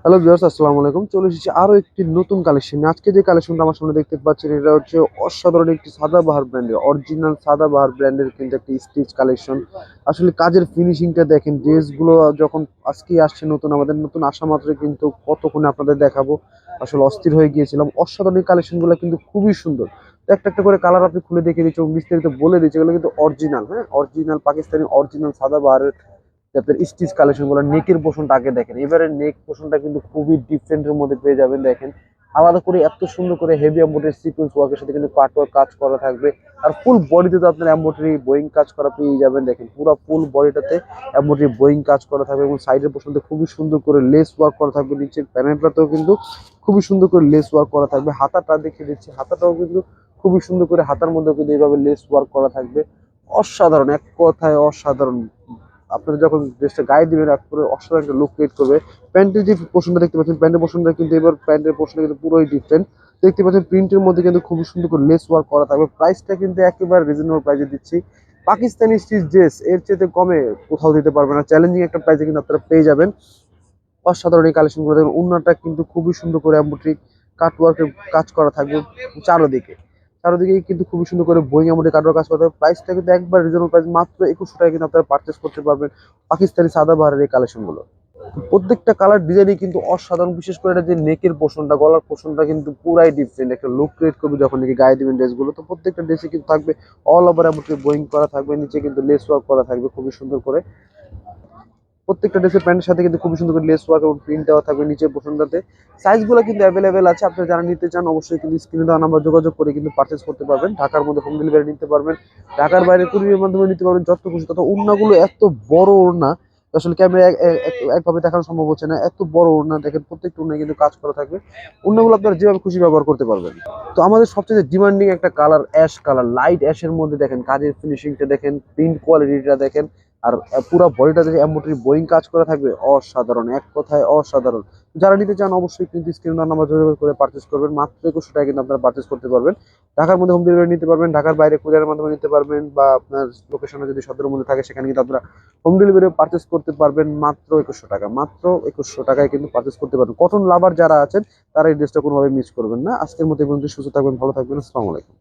Hello viewers, আসসালামু আলাইকুম। চলে এসেছি আরো একটি নতুন কালেকশন। আজকে যে কালেকশনটা আমার সামনে দেখতে পাচ্ছেন, এটা হচ্ছে অসাধারণ একটি সাদাবাহার ব্র্যান্ডের, অরিজিনাল সাদাবাহার ব্র্যান্ডের কিন্তু একটি স্টিচ কালেকশন। আসলে কাজের ফিনিশিংটা দেখেন, ড্রেসগুলো যখন আজকে আসছে নতুন, আমাদের নতুন আসা মাত্রই কিন্তু কতক্ষণে আপনাদের দেখাবো। আসলে অস্থির হয়ে গিয়েছিলাম। অসাধারণ এই কালেকশনগুলো কিন্তু খুবই সুন্দর। তো একটা একটা করে কালার আপনি খুলে দেখিয়ে দিচ্ছি এবং বিস্তারিত বলে দিচ্ছি। এগুলো কিন্তু অরিজিনাল, হ্যাঁ, অরিজিনাল পাকিস্তানি অরিজিনাল সাদাবাহারের আপনার স্টিচ কালেকশন গুলো। নেকের পোর্শনটা আগে দেখেন, এবারে নেক পোর্শনটা কিন্তু খুবই ডিফারেন্টের মধ্যে পেয়ে যাবেন। দেখেন আলাদা করে এত সুন্দর করে হেভি এমব্রয়ডারি সিকোয়েন্স ওয়ার্কের সাথে কিন্তু কাট ওয়ার্ক কাজ করা থাকবে। আর ফুল বডিতে তো আপনার এমব্রয়ডারি বোয়িং কাজ করা পেয়ে যাবেন। দেখেন পুরো ফুল বডিটাতে এমব্রয়ডারি বোয়িং কাজ করা থাকবে এবং সাইডের পোর্শনতে খুবই সুন্দর করে লেস ওয়ার্ক করা থাকবে। নিচের প্যানেলটাতেও কিন্তু খুবই সুন্দর করে লেস ওয়ার্ক করা থাকবে। হাতাটা দেখিয়ে দিচ্ছি, হাতাটাও কিন্তু খুবই সুন্দর করে হাতার মধ্যে কিন্তু এইভাবে লেস ওয়ার্ক করা থাকবে। অসাধারণ, এক কথায় অসাধারণ। আপনারা যখন ড্রেসটা গায়ে দিবেন একবারে অসাধারণ একটা লুক ক্রিয়েট করবে। প্যান্টের যে পোর্শনটা দেখতে পাচ্ছেন, প্যান্টের পোর্শনটা কিন্তু এবার প্যান্টের পোর্শনটা কিন্তু পুরোই ডিফারেন্ট দেখতে পাচ্ছেন। প্রিন্টের মধ্যে কিন্তু খুবই সুন্দর করে লেস ওয়ার্ক করা থাকবে। প্রাইসটা কিন্তু একেবারে রিজনেবল প্রাইসে দিচ্ছি। পাকিস্তানি স্টিচ ড্রেস এর চেয়ে কমে কোথাও দিতে পারবে না। চ্যালেঞ্জিং একটা প্রাইসে কিন্তু আপনারা পেয়ে যাবেন। অসাধারণ এই কালেকশনগুলো দেখুন, ওড়নাটা কিন্তু খুবই সুন্দর করে এমব্রয়ডারি কাট ওয়ার্কের কাজ করা থাকবে চারোদিকে। চারোদিকেই কিন্তু খুবই সুন্দর করে বোয়িং এমব্রয়ডারি কাট ওয়ার্ক কাজ করা থাকবে। প্রাইসটা কিন্তু একবার রিজনেবল প্রাইস, মাত্র 2100 টাকা কিন্তু আপনারা পারচেস করতে পারবেন পাকিস্তানি সাদাবাহারের এই কালেকশনগুলো। প্রত্যেকটা কালার ডিজাইনই কিন্তু অসাধারণ। বিশেষ করে এটা যে নেকের পোর্শনটা, গলার পোর্শনটা কিন্তু পুরাই ডিফারেন্ট একটা লুক ক্রিয়েট করবে যখন নাকি গায়ে দিবেন ড্রেসগুলো। তো প্রত্যেকটা ড্রেসে কিন্তু থাকবে অল ওভার এমব্রয়ডারি বোয়িং করা থাকবে, নিচে কিন্তু লেস ওয়ার্ক করা থাকবে খুবই সুন্দর করে। প্রত্যেকটা ড্রেসের প্যান্টের সাথে কিন্তু খুবই সুন্দর করে লেস ওয়ার্ক এবং প্রিন্ট দেওয়া থাকবে নিচের পোর্শনটাতে। সাইজগুলো কিন্তু অ্যাভেলেবেল আছে, আপনারা যারা নিতে চান অবশ্যই কিন্তু স্ক্রিনে দেওয়া নাম্বার যোগাযোগ করে কিন্তু পারচেস করতে পারবেন। ঢাকার মধ্যে হোম ডেলিভারি নিতে পারবেন, ঢাকার বাইরে কুরিয়ারের মাধ্যমে নিতে পারবেন, যত খুশি তত। ওড়নাগুলো এত বড় ওড়না, আসলে ক্যামেরা একভাবে দেখানো সম্ভব হচ্ছে না। এত বড় ওড়না দেখেন, প্রত্যেকটা ওড়নায় কিন্তু কাজ করা থাকবে। ওড়নাগুলো আপনারা যেভাবে খুশি ব্যবহার করতে পারবেন। তো আমাদের সবচেয়ে ডিমান্ডিং একটা কালার অ্যাশ কালার, লাইট অ্যাশের মধ্যে দেখেন কাজের ফিনিশিংটা দেখেন, প্রিন্ট কোয়ালিটিটা দেখেন। আর পুরো বডিটাতে যে এমব্রয়ডারি বোয়িং কাজ করা থাকবে, অসাধারণ, এক কথায় অসাধারণ। যারা নিতে চান অবশ্যই কিন্তু স্ক্রিন নাম্বার যোগাযোগ করে পারচেস করবেন। মাত্র 2100 টাকা কিন্তু আপনারা পারচেস করতে পারবেন। ঢাকার মধ্যে হোম ডেলিভারি নিতে পারবেন, ঢাকার বাইরে কুরিয়ারের মাধ্যমে নিতে পারবেন, বা আপনার লোকেশনে যদি সদরের মধ্যে থাকে সেখানে কিন্তু আপনারা হোম ডেলিভারি পারচেস করতে পারবেন মাত্র 2100 টাকা। মাত্র 2100 টাকায় কিন্তু পারচেস করতে পারবেন। কটন লাভার যারা আছেন তারা এই ড্রেসটা কোনোভাবে মিস করবেন না। আজকের মতো এই পর্যন্ত। সুস্থ থাকবেন, ভালো থাকবেন, আসসালামু আলাইকুম।